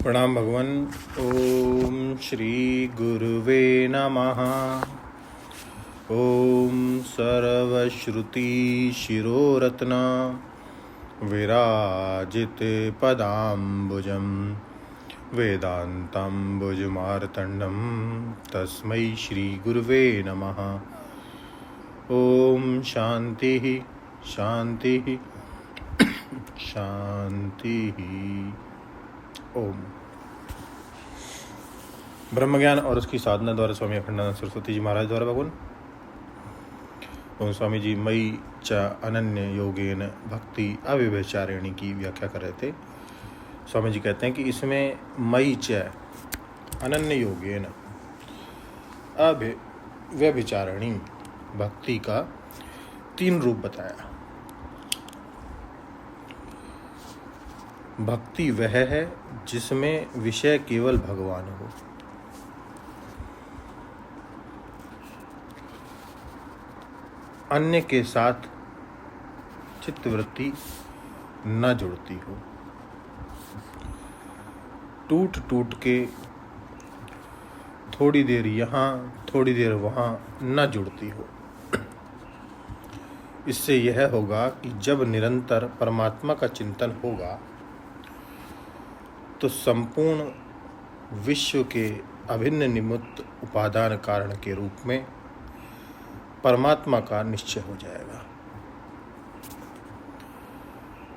प्रणाम भगवान। ओम श्री गुरुवे नमः। ओम सर्वश्रुति शिरोरत्न विराजित पदाम्बुजं वेदांताम्बुजमार्तंडं तस्मै श्री गुरुवे नमः। ओम शांति शांति शांति। ओम। ब्रह्मज्ञान और उसकी साधना द्वारा स्वामी अखंडानंद सरस्वती जी महाराज द्वारा भगवान ओम स्वामी जी मई च अनन्य योगेन भक्ति अव्यभिचारिणी की व्याख्या कर रहे थे। स्वामी जी कहते हैं कि इसमें मई च अनन्य योगेन अव्यभिचारिणी भक्ति का 3 रूप बताया। भक्ति वह है जिसमें विषय केवल भगवान हो। अन्य के साथ चित्तवृत्ति न जुड़ती हो, टूट टूट के थोड़ी देर यहाँ थोड़ी देर वहाँ न जुड़ती हो। इससे यह होगा कि जब निरंतर परमात्मा का चिंतन होगा तो संपूर्ण विश्व के अभिन्न निमित्त उपादान कारण के रूप में परमात्मा का निश्चय हो जाएगा।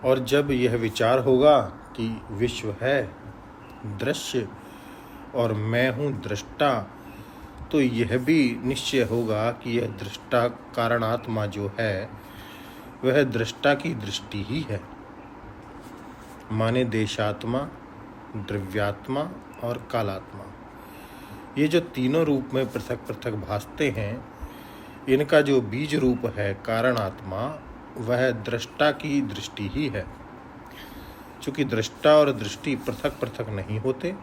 और जब यह विचार होगा कि विश्व है दृश्य और मैं हूँ दृष्टा, तो यह भी निश्चय होगा कि यह दृष्टा कारणात्मा जो है वह दृष्टा की दृष्टि ही है। माने देशात्मा, द्रव्यात्मा और कालात्मा, ये जो तीनों रूप में पृथक पृथक भासते हैं, इनका जो बीज रूप है कारणात्मा, वह दृष्टा की दृष्टि ही है। चूँकि दृष्टा और दृष्टि पृथक पृथक नहीं होते,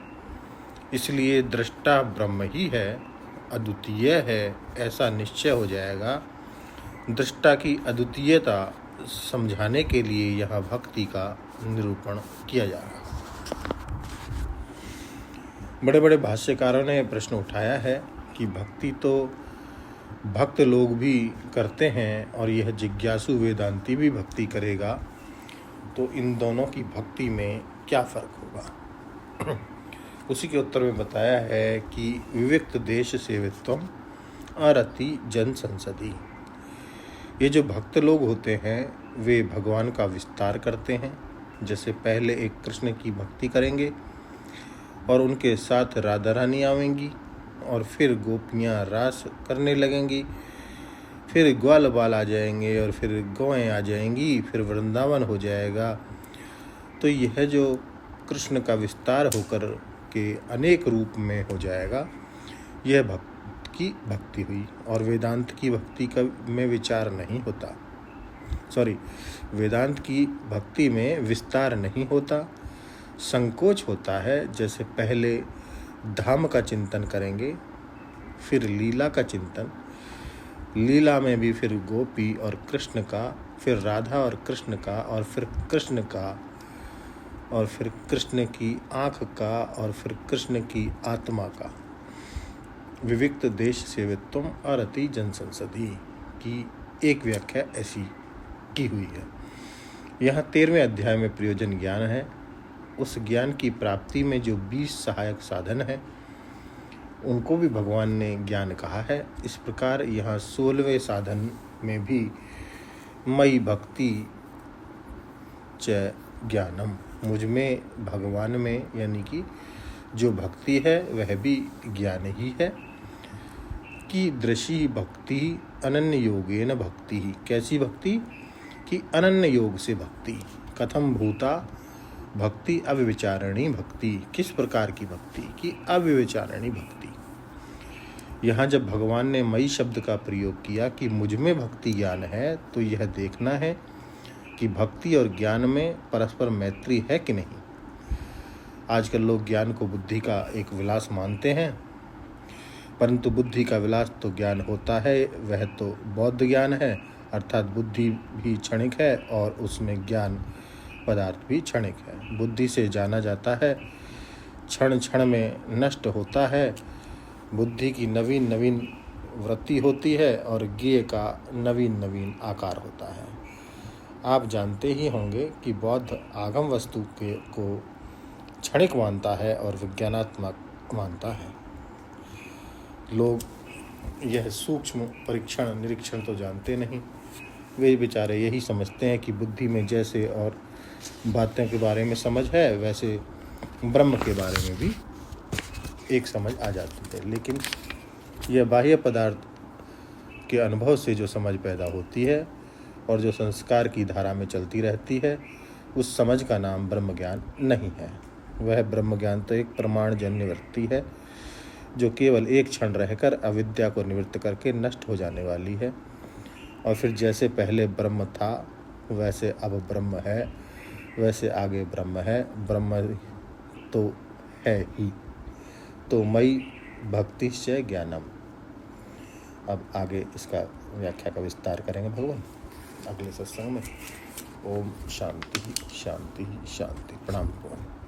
इसलिए दृष्टा ब्रह्म ही है, अद्वितीय है, ऐसा निश्चय हो जाएगा। दृष्टा की अद्वितीयता समझाने के लिए यहाँ भक्ति का निरूपण किया जा रहा है। बड़े बड़े भाष्यकारों ने प्रश्न उठाया है कि भक्ति तो भक्त लोग भी करते हैं और यह जिज्ञासु वेदांती भी भक्ति करेगा, तो इन दोनों की भक्ति में क्या फर्क होगा। उसी के उत्तर में बताया है कि विविक्त देश सेवित्वम अरति जन संसदी। ये जो भक्त लोग होते हैं वे भगवान का विस्तार करते हैं। जैसे पहले एक कृष्ण की भक्ति करेंगे और उनके साथ राधा रानी आवेंगी, और फिर गोपियाँ रास करने लगेंगी, फिर ग्वाल बाल आ जाएंगे और फिर गौएँ आ जाएंगी, फिर वृंदावन हो जाएगा। तो यह जो कृष्ण का विस्तार होकर के अनेक रूप में हो जाएगा, यह भक्त की भक्ति हुई। और वेदांत की भक्ति का में विचार नहीं होता, वेदांत की भक्ति में विस्तार नहीं होता, संकोच होता है। जैसे पहले धाम का चिंतन करेंगे, फिर लीला का चिंतन, लीला में भी फिर गोपी और कृष्ण का, फिर राधा और कृष्ण का, और फिर कृष्ण का, और फिर कृष्ण की आँख का, और फिर कृष्ण की आत्मा का। विविक्त देश सेवित्वम अरति जन संसदी की एक व्याख्या ऐसी की हुई है। यहाँ 13वें अध्याय में प्रयोजन ज्ञान है। उस ज्ञान की प्राप्ति में जो 20 सहायक साधन है, उनको भी भगवान ने ज्ञान कहा है। इस प्रकार यहाँ 16वें साधन में भी मई भक्ति च ज्ञानम, मुझ में भगवान में यानी कि जो भक्ति है वह भी ज्ञान ही है। कि दृशी भक्ति अनन्य योगेन भक्ति ही। कैसी भक्ति? कि अनन्य योग से भक्ति। कथम भूता भक्ति अव्यभिचारिणी भक्ति। किस प्रकार की भक्ति? कि अव्यभिचारिणी भक्ति। यहाँ जब भगवान ने मई शब्द का प्रयोग किया कि मुझ में भक्ति ज्ञान है, तो यह देखना है कि भक्ति और ज्ञान में परस्पर मैत्री है कि नहीं। आजकल लोग ज्ञान को बुद्धि का एक विलास मानते हैं, परंतु बुद्धि का विलास तो ज्ञान होता है, वह तो बौद्ध ज्ञान है, अर्थात बुद्धि भी क्षणिक है और उसमें ज्ञान पदार्थ भी क्षणिक है। बुद्धि से जाना जाता है क्षण क्षण में नष्ट होता है। बुद्धि की नवीन नवीन वृत्ति होती है और ज्ञेय का नवीन नवीन आकार होता है। आप जानते ही होंगे कि बौद्ध आगम वस्तु को क्षणिक मानता है और विज्ञानात्मक मानता है। लोग यह सूक्ष्म परीक्षण निरीक्षण तो जानते नहीं। वे बेचारे यही समझते हैं कि बुद्धि में जैसे और बातों के बारे में समझ है, वैसे ब्रह्म के बारे में भी एक समझ आ जाती है। लेकिन यह बाह्य पदार्थ के अनुभव से जो समझ पैदा होती है और जो संस्कार की धारा में चलती रहती है, उस समझ का नाम ब्रह्म ज्ञान नहीं है। वह ब्रह्म ज्ञान तो एक प्रमाणजन्य वृत्ति है जो केवल एक क्षण रहकर अविद्या को निवृत्त करके नष्ट हो जाने वाली है। और फिर जैसे पहले ब्रह्म था वैसे अब ब्रह्म है, वैसे आगे ब्रह्म है। ब्रह्म तो है ही। तो मयि भक्तिश्च ज्ञानम। अब आगे इसका व्याख्या का विस्तार करेंगे भगवान अगले सत्संग में। ओम शांति शांति शांति। प्रणाम भगवान।